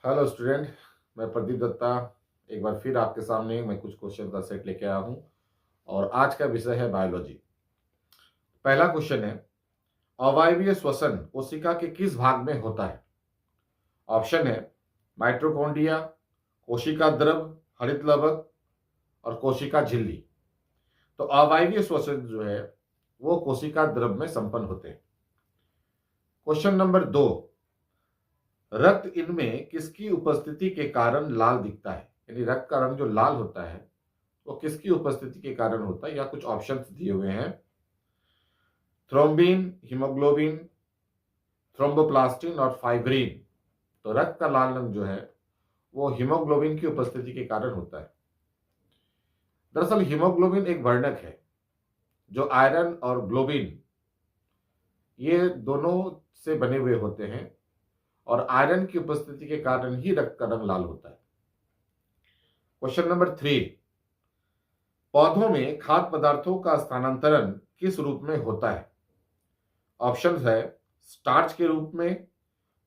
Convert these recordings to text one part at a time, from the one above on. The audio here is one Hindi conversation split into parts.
Hello student. मैं प्रदीप दत्ता एक बार फिर आपके सामने मैं कुछ क्वेश्चन का सेट लेके आया हूँ और आज का विषय है बायोलॉजी। पहला क्वेश्चन है, अवायवीय श्वसन कोशिका के किस भाग में होता है? ऑप्शन है माइटोकॉन्ड्रिया, कोशिका द्रव, हरित लवक और कोशिका झिल्ली। तो अवायवीय श्वसन जो है वो कोशिका द्रव में संपन्न होते हैं। क्वेश्चन नंबर 2, रक्त इनमें किसकी उपस्थिति के कारण लाल दिखता है? यानी रक्त का रंग जो लाल होता है वो किसकी उपस्थिति के कारण होता है? या कुछ ऑप्शंस दिए हुए हैं, थ्रोम्बिन, हीमोग्लोबिन, थ्रोम्बोप्लास्टिन और फाइब्रिन। तो रक्त का लाल रंग जो है वो हीमोग्लोबिन की उपस्थिति के कारण होता है। दरअसल हीमोग्लोबिन एक वर्णक है जो आयरन और ग्लोबिन ये दोनों से बने हुए होते हैं और आयरन की उपस्थिति के कारण ही रक्त का रंग लाल होता है। क्वेश्चन नंबर 3, पौधों में खाद्य पदार्थों का स्थानांतरण किस रूप में होता है? ऑप्शन है स्टार्च के रूप में,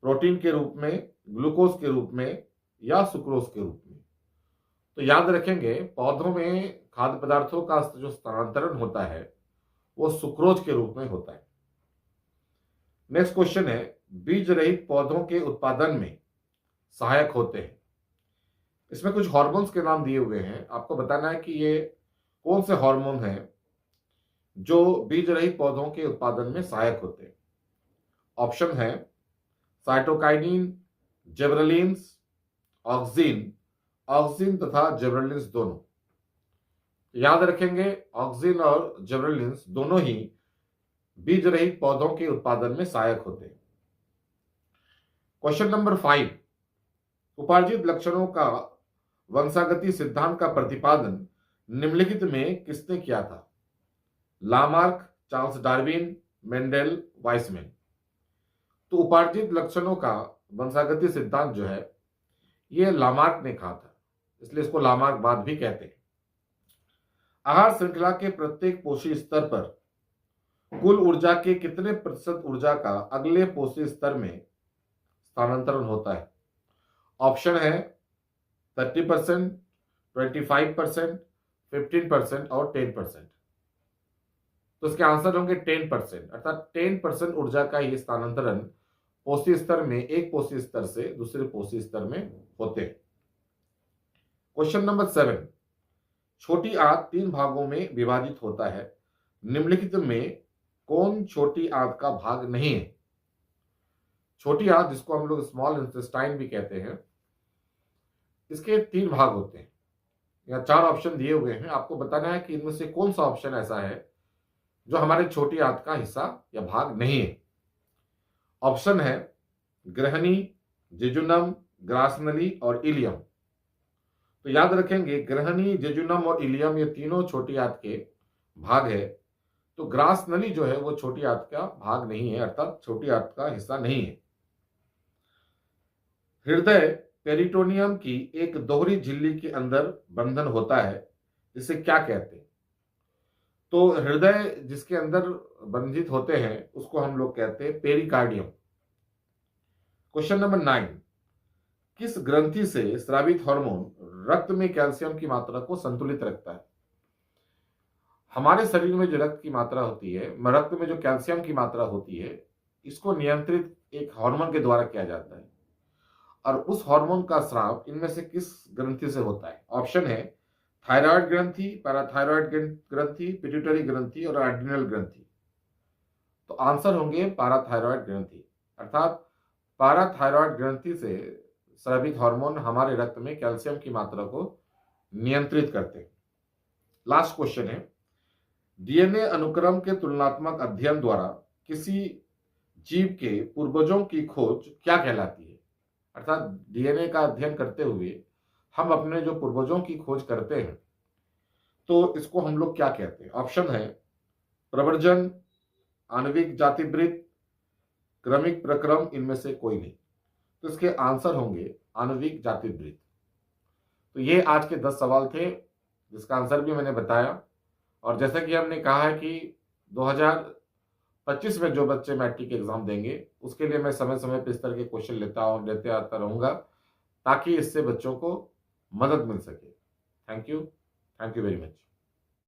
प्रोटीन के रूप में, ग्लूकोज के रूप में या सुक्रोज के रूप में। तो याद रखेंगे पौधों में खाद्य पदार्थों का जो स्थानांतरण होता है वो सुक्रोज के रूप में होता है। नेक्स्ट क्वेश्चन है, बीज रहित पौधों के उत्पादन में सहायक होते हैं। इसमें कुछ हार्मोन्स के नाम दिए हुए हैं, आपको बताना है कि ये कौन से हार्मोन हैं जो बीज रहित पौधों के उत्पादन में सहायक होते हैं। ऑप्शन है साइटोकाइनिन, जिबरेलिन्स, ऑक्सिन, ऑक्सिन तथा जिबरेलिन्स दोनों। याद रखेंगे ऑक्सिन और जिबरेलिन्स दोनों ही बीज रहित पौधों के उत्पादन में सहायक होते हैं। क्वेश्चन नंबर 5, उपार्जित लक्षणों का वंशागति सिद्धांत का प्रतिपादन निम्नलिखित में किसने किया था? Lamarck, Charles Darwin, Mendel, Wiseman. तो उपार्जित लक्षणों का वंशागति सिद्धांत जो है ये लामार्क ने कहा था, इसलिए इसको लामार्कवाद भी कहते हैं। आहार श्रृंखला के प्रत्येक पोषी स्तर पर कुल ऊर्जा के कितने प्रतिशत ऊर्जा का अगले पोषी स्तर में स्थानांतरण होता है? ऑप्शन है 30%, 25%, 15% और 10%। तो इसके आंसर होंगे 10%, अर्थात 10% ऊर्जा का ये स्थानांतरण पोषी स्तर में एक पोषी स्तर से दूसरे पोषी स्तर में होते हैं। क्वेश्चन नंबर 7, छोटी आंत 3 भागों में विभाजित होता है, निम्नलिखित में कौन छोटी आंत का भाग नहीं है? छोटी आंत जिसको हम लोग स्मॉल इंटेस्टाइन भी कहते हैं, इसके 3 भाग होते हैं। यहाँ 4 ऑप्शन दिए हुए हैं, आपको बताना है कि इनमें से कौन सा ऑप्शन ऐसा है जो हमारे छोटी आंत का हिस्सा या भाग नहीं है। ऑप्शन है ग्रहणी, जेजुनम, ग्रासनली और इलियम। तो याद रखेंगे ग्रहणी, जेजुनम और इलियम ये तीनों छोटी आंत के भाग है। तो ग्रास नली जो है वो छोटी आंत का भाग नहीं है, अर्थात छोटी आंत का हिस्सा नहीं है। हृदय पेरिटोनियम की एक दोहरी झिल्ली के अंदर बंधन होता है, जिसे क्या कहते हैं? तो हृदय जिसके अंदर बंधित होते हैं उसको हम लोग कहते हैं पेरिकार्डियम। क्वेश्चन नंबर 9, किस ग्रंथि से स्रावित हार्मोन रक्त में कैल्शियम की मात्रा को संतुलित रखता है? हमारे शरीर में जो रक्त की मात्रा होती है, रक्त में जो कैल्शियम की मात्रा होती है, इसको नियंत्रित एक हार्मोन के द्वारा किया जाता है। और उस हार्मोन का स्राव इनमें से किस ग्रंथि से होता है? ऑप्शन है थायराइड ग्रंथि, पैराथायराइड ग्रंथि, पिट्यूटरी ग्रंथि और एड्रिनल ग्रंथि। तो आंसर होंगे पैराथायराइड ग्रंथि, अर्थात पैराथायराइड ग्रंथि से स्रावित हार्मोन हमारे रक्त में कैल्शियम की मात्रा को नियंत्रित करते हैं। लास्ट क्वेश्चन है, डीएनए अनुक्रम के तुलनात्मक अध्ययन द्वारा किसी जीव के पूर्वजों की खोज क्या कहलाती है? अर्थात डीएनए का अध्ययन करते हुए हम अपने जो पूर्वजों की खोज करते हैं तो इसको हम लोग क्या कहते हैं? ऑप्शन है प्रवर्जन, आणविक जातिवृत्त, क्रमिक प्रक्रम, इनमें से कोई नहीं। तो इसके आंसर होंगे आणविक जातिवृत्त। तो ये आज के 10 सवाल थे जिसका आंसर भी मैंने बताया। और जैसा कि हमने कहा है कि 2025 में जो बच्चे मैट्रिक एग्जाम देंगे उसके लिए मैं समय समय पर इस तरह के क्वेश्चन लेते आता रहूंगा ताकि इससे बच्चों को मदद मिल सके। Thank you very much.